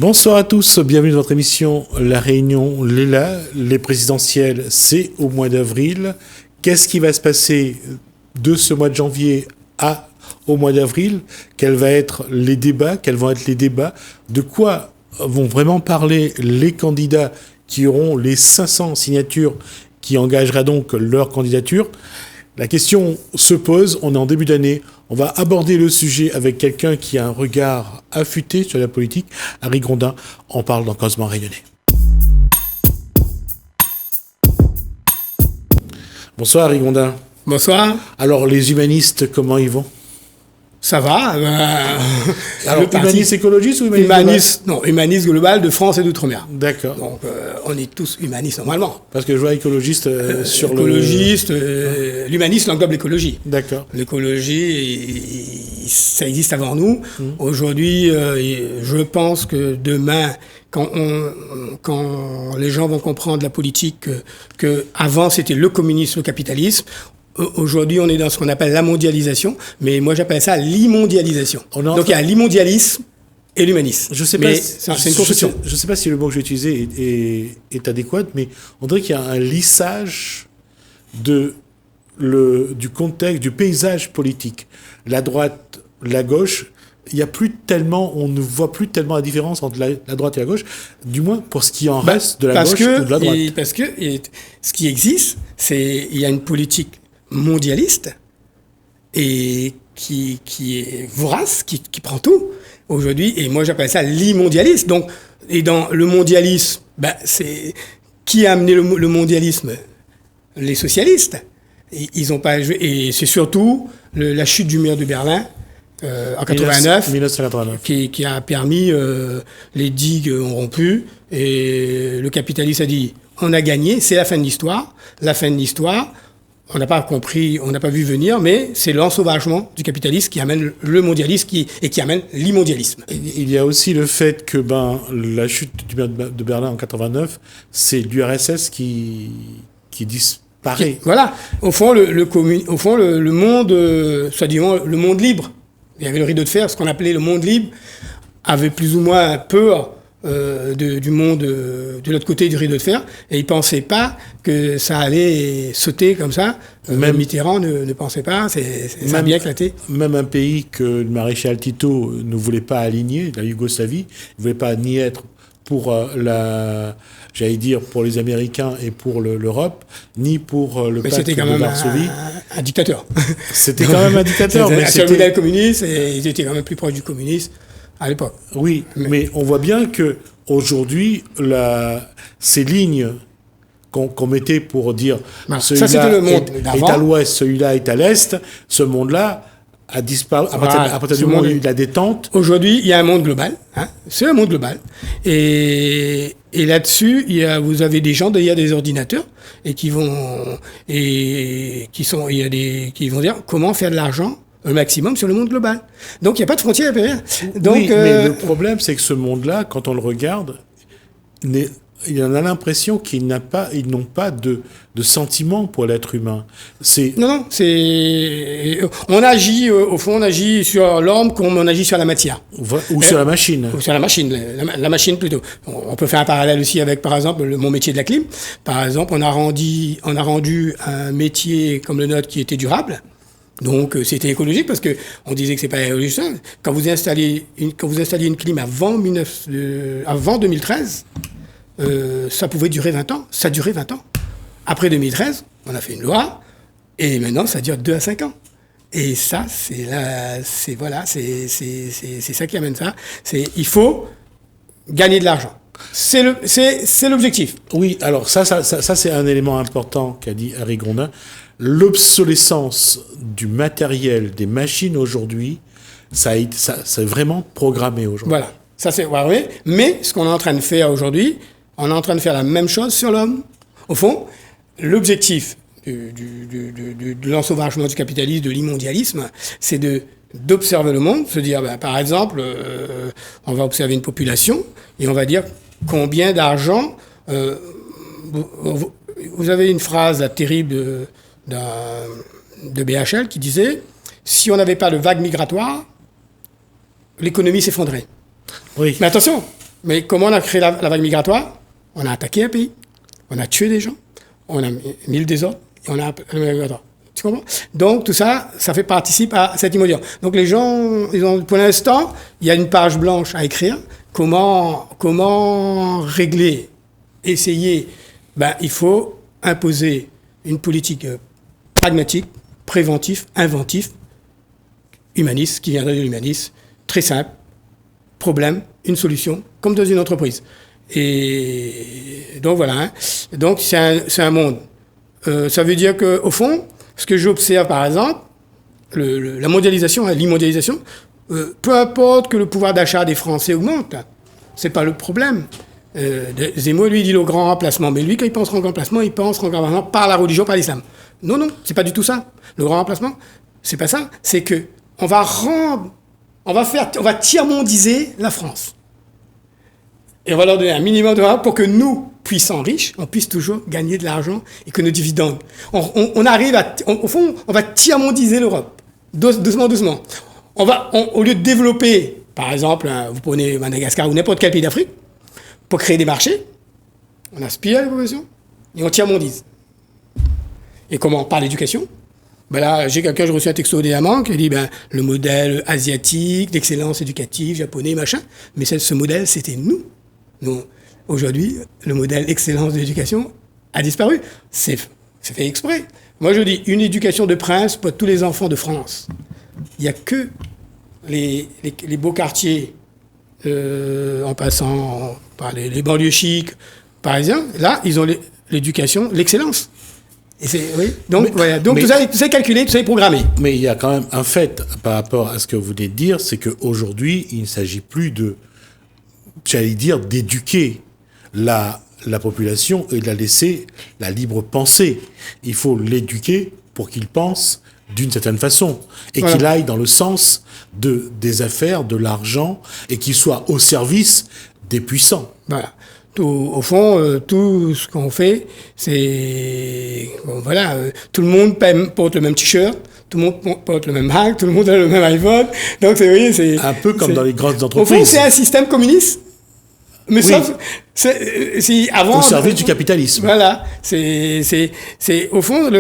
Bonsoir à tous, bienvenue dans votre émission La Réunion Léla. Les présidentielles, c'est au mois d'avril. Qu'est-ce qui va se passer de ce mois de janvier au mois d'avril? Quels vont être les débats? De quoi vont vraiment parler les candidats qui auront les 500 signatures qui engagera donc leur candidature? La question se pose, on est en début d'année, on va aborder le sujet avec quelqu'un qui a un regard affûté sur la politique. Harry Grondin en parle dans Causement Rayonnais. Bonsoir Harry Grondin. Bonsoir. Alors les humanistes, comment ils vont? Ça va. Alors humaniste écologiste ou humaniste global? Humaniste global de France et d'outre-mer. D'accord. Donc on est tous humanistes normalement. Parce que je vois écologiste sur écologiste, l'humanisme englobe l'écologie. D'accord. L'écologie, ça existe avant nous. Aujourd'hui, je pense que demain, quand les gens vont comprendre la politique, que avant c'était le communisme, le capitalisme. Aujourd'hui, on est dans ce qu'on appelle la mondialisation, mais moi j'appelle ça l'immondialisation. Donc il y a l'immondialisme et l'humanisme. Je sais mais pas, c'est une construction. Je ne sais pas si le mot que je vais utiliser est adéquat, mais on dirait qu'il y a un lissage du contexte, du paysage politique. La droite, la gauche, il y a plus tellement, on ne voit plus tellement la différence entre la droite et la gauche, du moins pour ce qui en reste de la gauche ou de la droite. Parce que ce qui existe, il y a une politique mondialiste et qui est vorace, qui prend tout aujourd'hui, et moi j'appelle ça l'immondialisme. Donc, et dans le mondialisme, c'est qui a amené le mondialisme? Les socialistes. Ils ont pas joué, et c'est surtout la chute du mur de Berlin en 1989 qui a permis, les digues ont rompu et le capitalisme a dit on a gagné, c'est la fin de l'histoire. La fin de l'histoire, on n'a pas compris, on n'a pas vu venir, mais c'est l'ensauvagement du capitalisme qui amène le mondialisme et qui amène l'immondialisme. Il y a aussi le fait que la chute du mur de Berlin en 89, c'est l'URSS qui disparaît. Voilà. Au fond, le monde, soi-disant le monde libre, il y avait le rideau de fer, ce qu'on appelait le monde libre, avait plus ou moins peur du monde de l'autre côté du rideau de fer, et ils pensaient pas que ça allait sauter comme ça. Même Mitterrand ne pensait pas, ça a bien éclaté. Même un pays que le maréchal Tito ne voulait pas aligner, la Yougoslavie, il ne voulait pas ni être pour pour les Américains et pour l'Europe, ni pour le pacte de Varsovie. Un dictateur. C'était quand même un dictateur. C'était un modèle communiste, et ils étaient quand même plus proches du communisme à l'époque. Oui, mais on voit bien que aujourd'hui, ces lignes qu'on mettait pour dire celui-là est à l'ouest, celui-là est à l'est, ce monde-là a disparu à partir du moment où il y a eu de la détente. Aujourd'hui, il y a un monde global. C'est un monde global. Et là-dessus, vous avez des gens derrière des ordinateurs qui vont dire comment faire de l'argent un maximum sur le monde global. Donc, il n'y a pas de frontière, rien. Donc, oui, mais le problème, c'est que ce monde-là, quand on le regarde, il en a l'impression qu'ils n'ont pas de sentiment pour l'être humain. Non, on agit sur l'homme comme on agit sur la matière. Ou sur la machine. Ou sur la machine, la machine plutôt. On peut faire un parallèle aussi avec, par exemple, mon métier de la clim. Par exemple, on a rendu un métier comme le nôtre qui était durable. Donc c'était écologique parce que on disait que c'est pas écologique. Quand vous installiez une clim avant 2013, ça pouvait durer 20 ans. Ça durait 20 ans. Après 2013, on a fait une loi et maintenant ça dure 2 à 5 ans. Et ça, c'est ça qui amène ça. Il faut gagner de l'argent. C'est l'objectif. Oui, alors ça c'est un élément important qu'a dit Harry Grondin. L'obsolescence du matériel, des machines aujourd'hui, c'est vraiment programmé aujourd'hui. Voilà, ça c'est oui. Mais ce qu'on est en train de faire aujourd'hui, on est en train de faire la même chose sur l'homme. Au fond, l'objectif de l'ensauvagement du capitalisme, de l'immondialisme, c'est d'observer le monde, se dire, par exemple, on va observer une population et on va dire combien d'argent. Vous avez une phrase terrible de BHL qui disait si on n'avait pas de vague migratoire, l'économie s'effondrait. Oui. Mais attention, Mais comment on a créé la vague migratoire? On a attaqué un pays, on a tué des gens, on a mis le désordre, et on a la vague migratoire. Tu comprends? Donc tout ça, ça fait participe à cette immobilière. Donc les gens, pour l'instant, il y a une page blanche à écrire. Comment régler, essayer? Il faut imposer une politique pragmatique, préventive, inventive, humaniste, qui viendrait de l'humanisme, très simple, problème, une solution, comme dans une entreprise. Et donc voilà. Hein. Donc c'est un monde. Ça veut dire qu'au fond, ce que j'observe par exemple, la mondialisation, l'immondialisation, peu importe que le pouvoir d'achat des Français augmente, c'est pas le problème. Zemmour, lui, dit le grand remplacement. Mais lui, quand il pense au grand remplacement, il pense au grand remplacement par la religion, par l'islam. Non, c'est pas du tout ça. Le grand remplacement, c'est pas ça. C'est que on va tiers-mondiser la France. Et on va leur donner un minimum de valeur pour que nous, puissants riches, on puisse toujours gagner de l'argent et que nos dividendes. On arrive au fond, on va tiers-mondiser l'Europe. Doucement. Au lieu de développer, par exemple, vous prenez Madagascar ou n'importe quel pays d'Afrique, pour créer des marchés, on aspire à la population et on tiers-mondise. Et comment? Par l'éducation. Là, j'ai reçu un texto d'élément qui dit le modèle asiatique, d'excellence éducative, japonais, machin. Mais ce modèle, c'était nous. Aujourd'hui, le modèle excellence de l'éducation a disparu. C'est fait exprès. Moi, je dis une éducation de prince pour tous les enfants de France. Il n'y a que les beaux quartiers, en passant par les banlieues chics parisiens. Là, ils ont l'éducation, l'excellence. Donc tout ça est calculé, tout ça est programmé. Mais il y a quand même un fait par rapport à ce que vous venez de dire, c'est qu'aujourd'hui, il ne s'agit plus d'éduquer la population et de la laisser la libre pensée. Il faut l'éduquer pour qu'il pense d'une certaine façon et qu'il aille dans le sens des affaires, de l'argent et qu'il soit au service des puissants. Voilà. Au fond, tout ce qu'on fait, c'est... tout le monde porte le même t-shirt, tout le monde porte le même Mac, tout le monde a le même iPhone. Donc, c'est... Un peu comme dans les grandes entreprises. Au fond, c'est un système communiste. Mais sauf... Au service du capitalisme. Voilà. C'est au fond,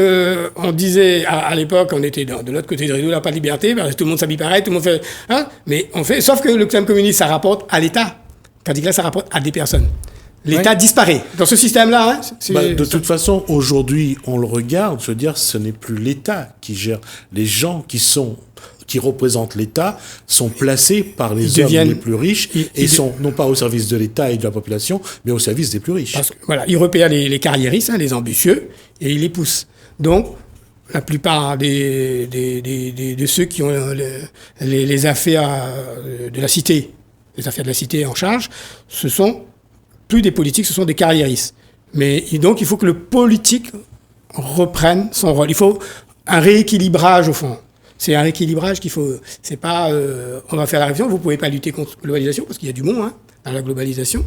on disait, à l'époque, on était de l'autre côté du rideau, là, pas de liberté, parce que tout le monde s'habille pareil, tout le monde fait... Hein, mais sauf que le système communiste, ça rapporte à l'État. Tandis que là, ça rapporte à des personnes. L'État disparaît. Dans ce système-là, de toute façon, aujourd'hui, on le regarde, je veux dire, ce n'est plus l'État qui gère. Les gens qui représentent l'État sont placés par les hommes les plus riches et sont non pas au service de l'État et de la population, mais au service des plus riches. Parce que, ils repèrent les carriéristes, les ambitieux, et ils les poussent. Donc, la plupart de ceux qui ont les affaires de la cité, les affaires de la cité en charge, ce sont plus des politiques, ce sont des carriéristes. Donc, il faut que le politique reprenne son rôle. Il faut un rééquilibrage, au fond. C'est un rééquilibrage qu'il faut... C'est pas... on va faire la révision, vous ne pouvez pas lutter contre la globalisation, parce qu'il y a du monde dans la globalisation.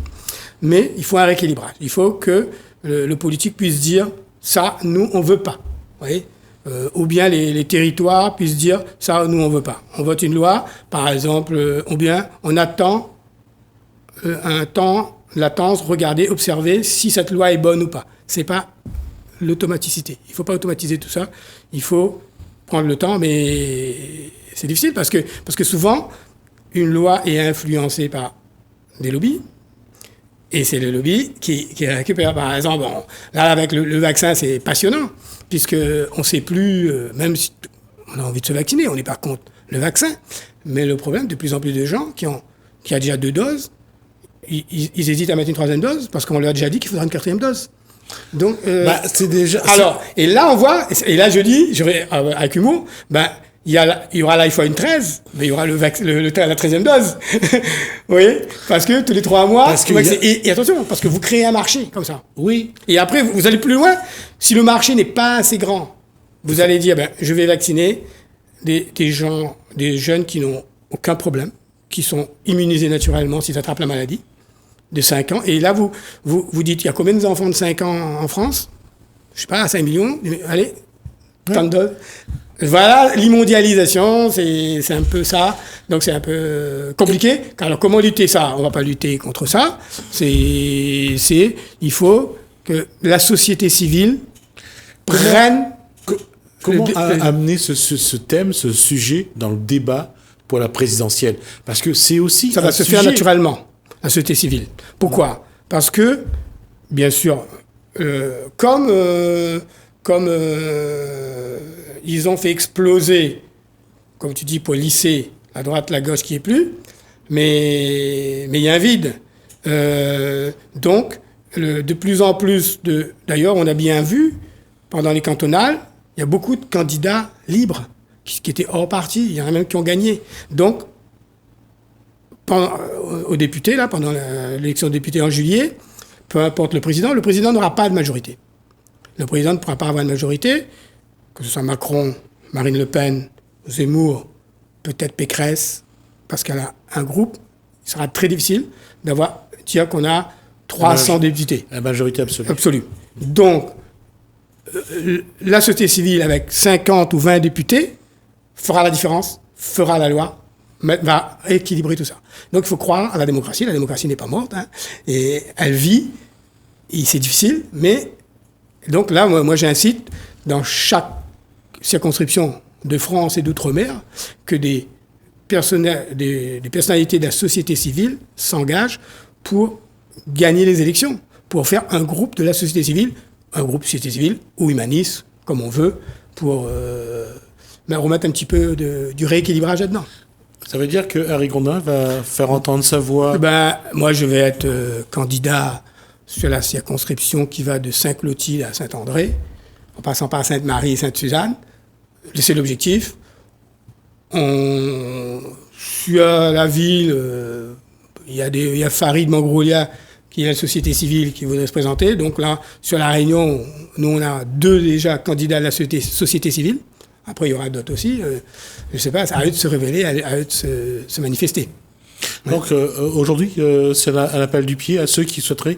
Mais il faut un rééquilibrage. Il faut que le politique puisse dire, ça, nous, on ne veut pas. Vous voyez, ou bien les territoires puissent dire, ça, nous, on ne veut pas. On vote une loi, par exemple, ou bien on attend un temps... latence, regarder, observer si cette loi est bonne ou pas. C'est pas l'automaticité. Il faut pas automatiser tout ça. Il faut prendre le temps, mais c'est difficile parce que souvent, une loi est influencée par des lobbies, et c'est le lobby qui récupère. Par exemple, là, avec le vaccin, c'est passionnant, puisqu'on ne sait plus, même si on a envie de se vacciner, on n'est pas contre le vaccin, mais le problème, de plus en plus de gens qui ont déjà 2 doses, ils hésitent à mettre une 3e dose parce qu'on leur a déjà dit qu'il faudra une 4e dose. Donc, c'est déjà. Alors, et là on voit, et là je dis, avec humour, il y aura l'iPhone 13, mais il y aura la 13e dose. Vous voyez, parce que tous les 3 mois. Et attention, parce que vous créez un marché comme ça. Oui. Et après vous allez plus loin. Si le marché n'est pas assez grand, vous allez dire, je vais vacciner des jeunes qui n'ont aucun problème, qui sont immunisés naturellement s'ils attrapent la maladie. De 5 ans. Et là, vous dites, il y a combien d'enfants de 5 ans en France? Je sais pas, 5 millions. Allez, tant de doses. Voilà, l'immondialisation, c'est un peu ça. Donc c'est un peu compliqué. Alors comment lutter ça? On va pas lutter contre ça. Il faut que la société civile prenne... Comment amener ce thème, ce sujet dans le débat pour la présidentielle? Parce que c'est aussi ça va se faire naturellement, la société civile. Pourquoi? Parce que, bien sûr, comme ils ont fait exploser, comme tu dis, pour lisser la droite, la gauche qui est plus, mais il y a un vide. Donc, de plus en plus d'ailleurs, on a bien vu, pendant les cantonales, il y a beaucoup de candidats libres qui étaient hors parti. Il y en a même qui ont gagné. Donc, aux députés, là, pendant l'élection de députés en juillet, peu importe le président n'aura pas de majorité. Le président ne pourra pas avoir de majorité, que ce soit Macron, Marine Le Pen, Zemmour, peut-être Pécresse, parce qu'elle a un groupe. Il sera très difficile dire qu'on a 300 députés. La majorité absolue. Absolue. Donc, la société civile, avec 50 ou 20 députés, fera la différence, fera la loi, va équilibrer tout ça. Donc, il faut croire à la démocratie. La démocratie n'est pas morte, hein, et elle vit. Et c'est difficile, mais... Donc là, moi j'incite, dans chaque circonscription de France et d'outre-mer, que des personnalités de la société civile s'engagent pour gagner les élections, pour faire un groupe de la société civile, un groupe de société civile ou humaniste, comme on veut, pour remettre un petit peu du rééquilibrage là-dedans. Ça veut dire que Harry Grondin va faire entendre sa voix? Moi, je vais être candidat sur la circonscription qui va de Saint-Clotilde à Saint-André, en passant par Sainte-Marie et Sainte-Suzanne. C'est l'objectif. Sur la ville, il y a Farid Mangrolia, qui est la société civile, qui voudrait se présenter. Donc là, sur la Réunion, nous, on a 2 déjà candidats de la société civile. Après, il y aura d'autres aussi. Je ne sais pas, à eux de se révéler, à eux de se manifester. Donc aujourd'hui, c'est un appel du pied à ceux qui souhaiteraient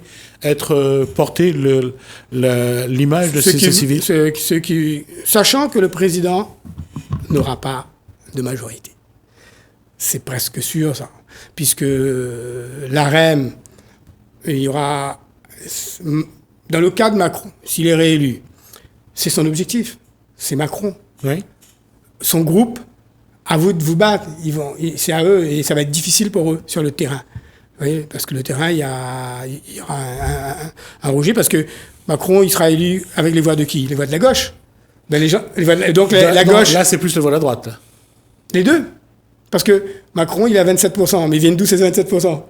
porter l'image de société civile. Sachant que le président n'aura pas de majorité. C'est presque sûr, ça. Puisque l'AREM, il y aura... Dans le cas de Macron, s'il est réélu, c'est son objectif. C'est Macron. Oui. Son groupe, à vous de vous battre. C'est à eux et ça va être difficile pour eux sur le terrain. Vous voyez, parce que le terrain, il y aura un rejet parce que Macron, il sera élu avec les voix de qui? Les voix de la gauche. Donc la gauche. Là, c'est plus les voix de la droite. Là. Les deux. Parce que Macron, il est à 27%, mais ils viennent d'où ces 27%?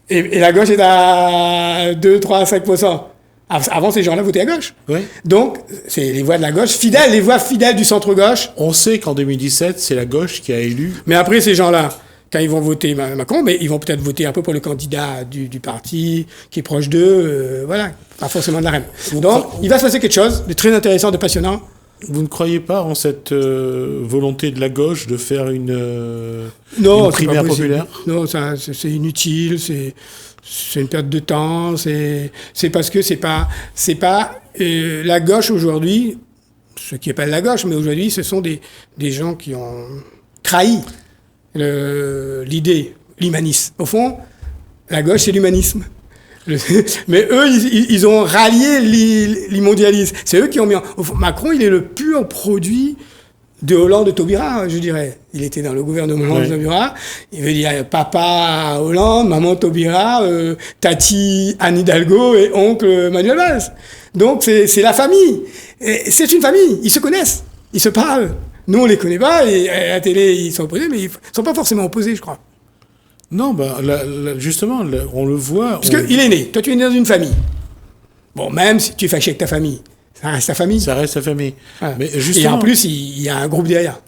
Et la gauche est à 2, 3, 5%. Avant, ces gens-là votaient à gauche. Oui. Donc, c'est les voix de la gauche, les voix fidèles du centre-gauche. On sait qu'en 2017, c'est la gauche qui a élu. Mais après, ces gens-là, quand ils vont voter Macron, mais ils vont peut-être voter un peu pour le candidat du parti qui est proche d'eux, voilà, pas forcément de la reine. Donc, il va se passer quelque chose de très intéressant, de passionnant. Vous ne croyez pas en cette volonté de la gauche de faire une primaire populaire? Non, c'est inutile, c'est une perte de temps, c'est parce que c'est pas la gauche aujourd'hui, ce qui appelle la gauche, mais aujourd'hui ce sont des gens qui ont trahi l'idée, l'humanisme. Au fond, la gauche c'est l'humanisme. Mais eux, ils ont rallié l'immondialisme. C'est eux qui ont mis... Macron, il est le pur produit de Hollande de Taubira, je dirais. Il était dans le gouvernement de Taubira. Il veut dire papa Hollande, maman Taubira, tati Anne Hidalgo et oncle Manuel Valls. Donc c'est la famille. Et c'est une famille. Ils se connaissent. Ils se parlent. Nous, on les connaît pas. Et à la télé, ils sont opposés, mais ils sont pas forcément opposés, je crois. Non, justement, on le voit. Parce qu'il est né. Toi, tu es né dans une famille. Bon, même si tu es fâché avec ta famille, ça reste ta famille. Ça reste ta famille. Voilà. Mais justement, et en plus, il y a un groupe derrière.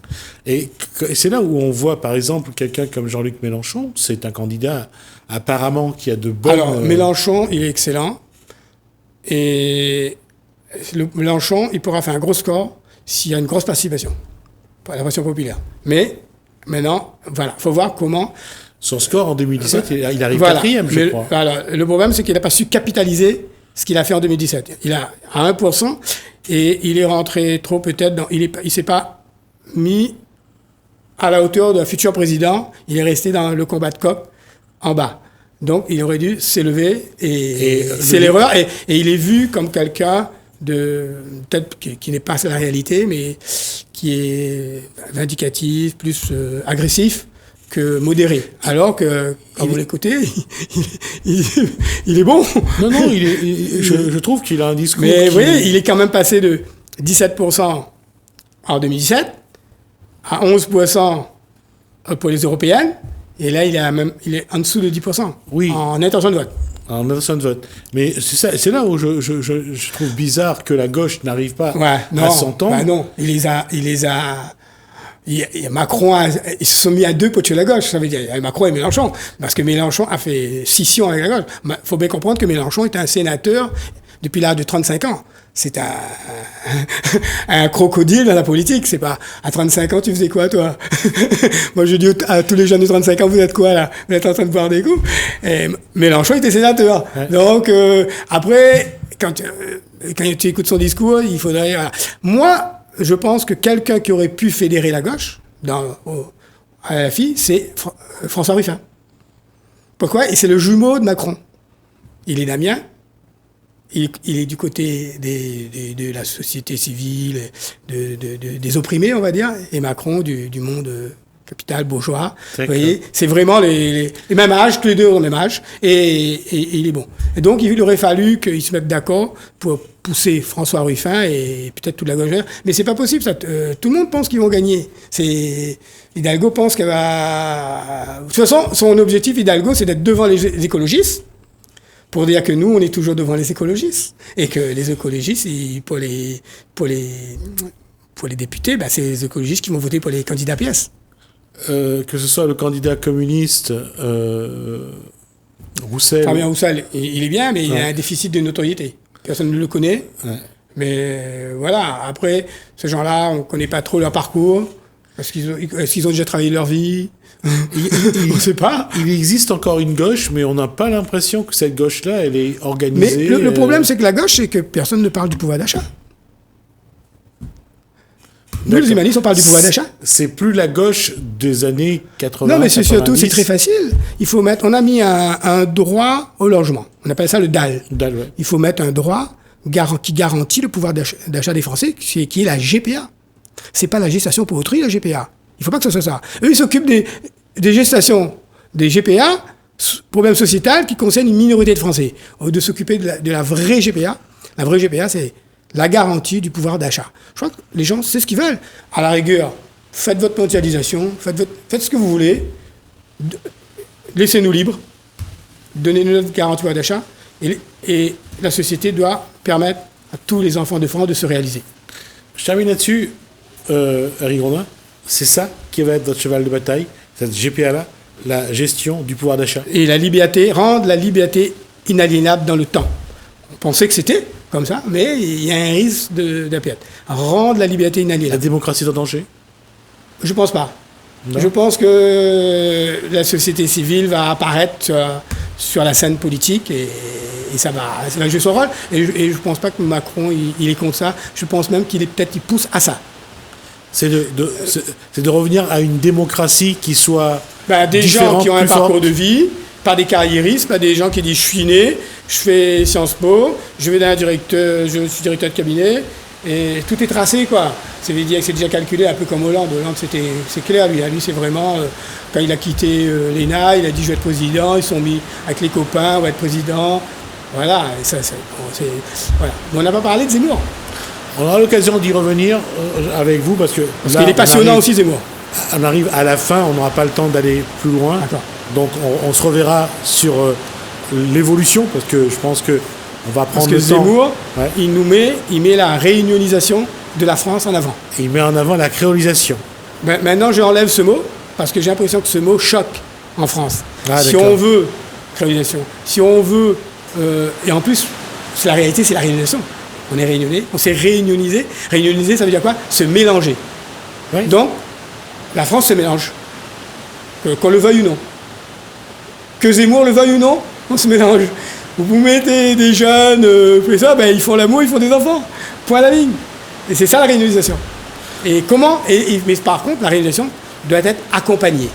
Et c'est là où on voit, par exemple, quelqu'un comme Jean-Luc Mélenchon. C'est un candidat, apparemment, qui a de bonnes... Alors, Mélenchon, il est excellent. Et Mélenchon, il pourra faire un gros score s'il y a une grosse participation. Pour la pression populaire. Mais, maintenant, voilà, il faut voir comment... Son score en 2017, il arrive 4e, je crois. Voilà. Le problème, c'est qu'il n'a pas su capitaliser ce qu'il a fait en 2017. Il a à 1%, et il est rentré trop peut-être dans... Il s'est pas mis à la hauteur d'un futur président. Il est resté dans le combat de coq en bas. Donc, il aurait dû s'élever et c'est l'erreur. Et il est vu comme quelqu'un peut-être qui n'est pas la réalité, mais qui est vindicatif, plus agressif que modéré. Alors que, quand vous l'écoutez, il est bon. Non, je trouve qu'il a un discours. Mais vous voyez, il est quand même passé de 17% en 2017 à 11% pour les européennes. Et là, il est en dessous de 10% en intention de vote. En intention de vote. Mais c'est là où je trouve bizarre que la gauche n'arrive pas à s'entendre. Non, Macron, ils se sont mis à deux pour tuer la gauche. Ça veut dire Macron et Mélenchon. Parce que Mélenchon a fait scission avec la gauche. Il faut bien comprendre que Mélenchon est un sénateur depuis l'âge de 35 ans. C'est un crocodile dans la politique. C'est pas, à 35 ans, tu faisais quoi, toi? Moi, je dis à tous les jeunes de 35 ans, vous êtes quoi, là? Vous êtes en train de boire des coups? Et Mélenchon était sénateur. Ouais. Donc, après, quand tu écoutes son discours, il faudrait, voilà. Moi, je pense que quelqu'un qui aurait pu fédérer la gauche, à la FI, c'est François Ruffin. Pourquoi? Et c'est le jumeau de Macron. Il est d'Amiens. Il est du côté de la société civile, des opprimés, on va dire, et Macron du monde capital bourgeois. Vous voyez, c'est vraiment les mêmes âges, tous les deux ont le même âge, et il est bon. Et donc, il aurait fallu qu'ils se mettent d'accord pour pousser François Ruffin et peut-être toute la gauche. Mais c'est pas possible, ça. Tout le monde pense qu'ils vont gagner. Hidalgo pense qu'elle va... De toute façon, son objectif, Hidalgo, c'est d'être devant les écologistes, pour dire que nous, on est toujours devant les écologistes. Et que les écologistes, pour les députés, c'est les écologistes qui vont voter pour les candidats PS. Que ce soit le candidat communiste, Roussel... Fabien Roussel, il est bien, mais il a un déficit de notoriété. Personne ne le connaît. Ouais. Mais voilà, après, ces gens-là, on ne connaît pas trop leur parcours. Est-ce qu'ils ont déjà travaillé leur vie? On ne sait pas. Il existe encore une gauche, mais on n'a pas l'impression que cette gauche-là, elle est organisée. Mais le problème, c'est que la gauche, c'est que personne ne parle du pouvoir d'achat. Nous, les humanistes, on parle du pouvoir d'achat. C'est plus la gauche des années 80. Non, mais c'est surtout, c'est très facile. On a mis un droit au logement. On appelle ça le DAL. Ouais. Il faut mettre un droit qui garantit le pouvoir d'achat des Français, qui est la GPA. C'est pas la gestation pour autrui, la GPA. Il faut pas que ce soit ça. Eux, ils s'occupent des gestations, des GPA, problème sociétal, qui concernent une minorité de Français. Au lieu de s'occuper de la vraie GPA, la vraie GPA, c'est la garantie du pouvoir d'achat. Je crois que les gens, c'est ce qu'ils veulent. À la rigueur, faites votre mondialisation, faites ce que vous voulez, laissez-nous libres, donnez-nous notre garantie du pouvoir d'achat, et la société doit permettre à tous les enfants de France de se réaliser. Je termine là-dessus, Harry Grondin. C'est ça qui va être votre cheval de bataille, cette GPA-là, la gestion du pouvoir d'achat. Et la liberté, rendre la liberté inaliénable dans le temps. On pensait que c'était comme ça, mais il y a un risque d'impérial. Rendre la liberté inaliénable. La démocratie est en danger? Je pense pas. Non. Je pense que la société civile va apparaître sur la scène politique et ça va jouer son rôle. Et je pense pas que Macron, il est contre ça. Je pense même qu'il pousse à ça. C'est de revenir à une démocratie qui soit des gens qui ont un parcours de vie, pas des carriéristes, pas des gens qui disent je suis né, je fais Sciences Po, je suis directeur de cabinet, et tout est tracé, quoi. Ça veut dire que c'est déjà calculé, un peu comme Hollande. Hollande, c'est clair, lui, c'est vraiment, quand il a quitté l'ENA, il a dit je vais être président, ils sont mis avec les copains, on va être président. Voilà, et ça, voilà. Mais on n'a pas parlé de Zemmour. On aura l'occasion d'y revenir avec vous parce qu'il est passionnant aussi, Zemmour. On arrive à la fin, on n'aura pas le temps d'aller plus loin. D'accord. Donc on se reverra sur l'évolution parce que je pense que on va prendre le temps. Parce que Zemmour, il met la réunionisation de la France en avant. Et il met en avant la créolisation. Maintenant, je enlève ce mot parce que j'ai l'impression que ce mot choque en France. Si on veut créolisation, si on veut... et en plus, la réalité, c'est la réunionnalisation. On est réunionnais, on s'est réunionisé. Réunioniser, ça veut dire quoi? Se mélanger. Oui. Donc, la France se mélange. Qu'on le veuille ou non. Que Zemmour le veuille ou non, on se mélange. Vous mettez des jeunes, ils font l'amour, ils font des enfants. Point à la ligne. Et c'est ça la réunionisation. Et mais par contre, la réalisation doit être accompagnée.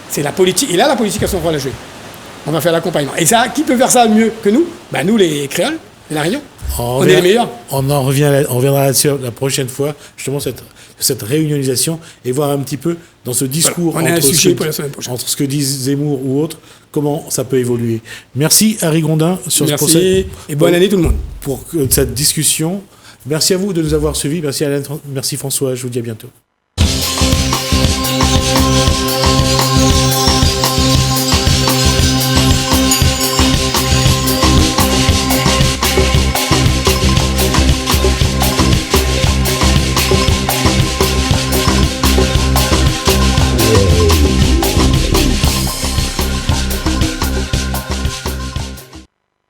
C'est la politique. Et là, la politique a son rôle à jouer. On va faire l'accompagnement. Et ça, qui peut faire ça mieux que nous? Nous, les créoles, de La Réunion. On est les meilleurs. On reviendra là-dessus la prochaine fois, justement, cette réunionisation, et voir un petit peu dans ce discours voilà, entre ce que disent Zemmour ou autres, comment ça peut évoluer. Merci Harry Grondin et bonne année tout le monde. Pour cette discussion. Merci à vous de nous avoir suivis. Merci Alain, merci François. Je vous dis à bientôt.